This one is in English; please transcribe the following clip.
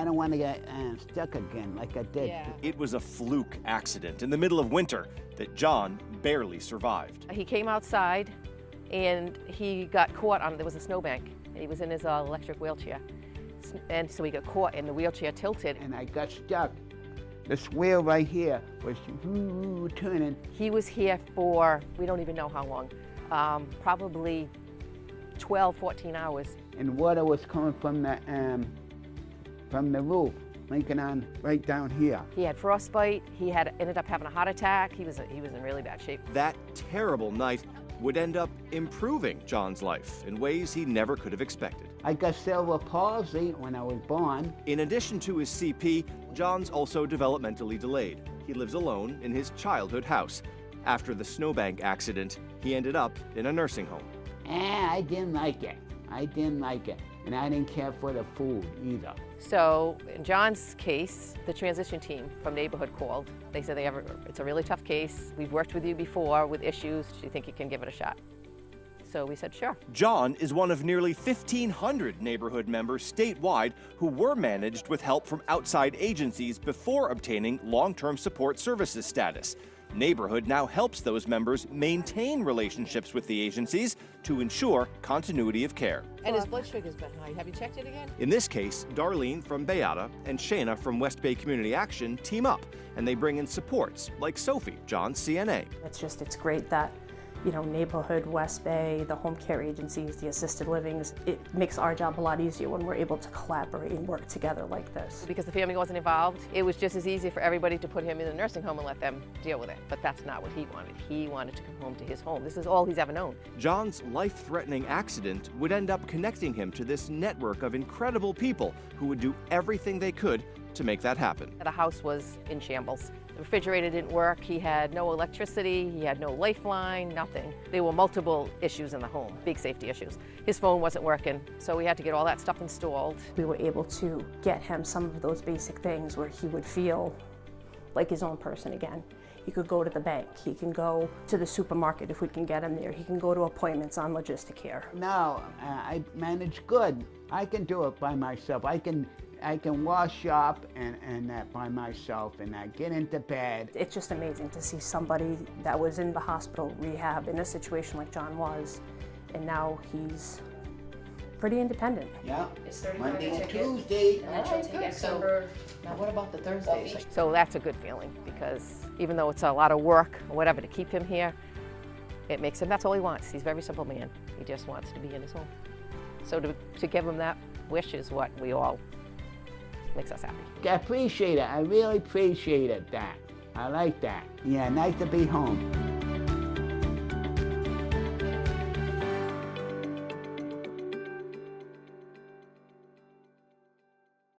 don't want to get stuck again like I did. Yeah. It was a fluke accident in the middle of winter that John barely survived. He came outside and he got caught on, there was a snowbank. He was in his electric wheelchair. And so he got caught and the wheelchair tilted. And I got stuck. This wheel right here was turning. He was here for, we don't even know how long, probably 12, 14 hours. And water was coming from the roof, making on right down here. He had frostbite. He ended up having a heart attack. He was in really bad shape. That terrible night would end up improving John's life in ways he never could have expected. I got cerebral palsy when I was born. In addition to his CP, John's also developmentally delayed. He lives alone in his childhood house. After the snowbank accident, he ended up in a nursing home. I didn't like it. I didn't like it. And I didn't care for the food either. So in John's case, the transition team from neighborhood called. They said it's a really tough case. We've worked with you before with issues. Do you think you can give it a shot? So we said, sure. John is one of nearly 1,500 neighborhood members statewide who were managed with help from outside agencies before obtaining long-term support services status. Neighborhood now helps those members maintain relationships with the agencies to ensure continuity of care. And his blood sugar's been high. Have you checked it again? In this case, Darlene from Beata and Shayna from West Bay Community Action team up, and they bring in supports like Sophie, John's CNA. It's great that, neighborhood, West Bay, the home care agencies, the assisted livings, it makes our job a lot easier when we're able to collaborate and work together like this. Because the family wasn't involved, it was just as easy for everybody to put him in a nursing home and let them deal with it. But that's not what he wanted. He wanted to come home to his home. This is all he's ever known. John's life-threatening accident would end up connecting him to this network of incredible people who would do everything they could to make that happen. The house was in shambles. The refrigerator didn't work, he had no electricity, he had no lifeline, nothing. There were multiple issues in the home, big safety issues. His phone wasn't working, so we had to get all that stuff installed. We were able to get him some of those basic things where he would feel like his own person again. He could go to the bank, he can go to the supermarket if we can get him there, he can go to appointments on Logistic Care. Now, I manage good. I can do it by myself. I can wash up and that by myself, and I get into bed. It's just amazing to see somebody that was in the hospital rehab in a situation like John was, and now he's pretty independent. Yeah, It's 35 Monday and ticket. Tuesday. And then she'll take December. Now what about the Thursdays? So that's a good feeling, because even though it's a lot of work or whatever to keep him here, it makes him, that's all he wants. He's a very simple man. He just wants to be in his home. So to give him that wish is what we all makes us happy. I appreciate it. I really appreciate it, that. I like that. Yeah, nice to be home.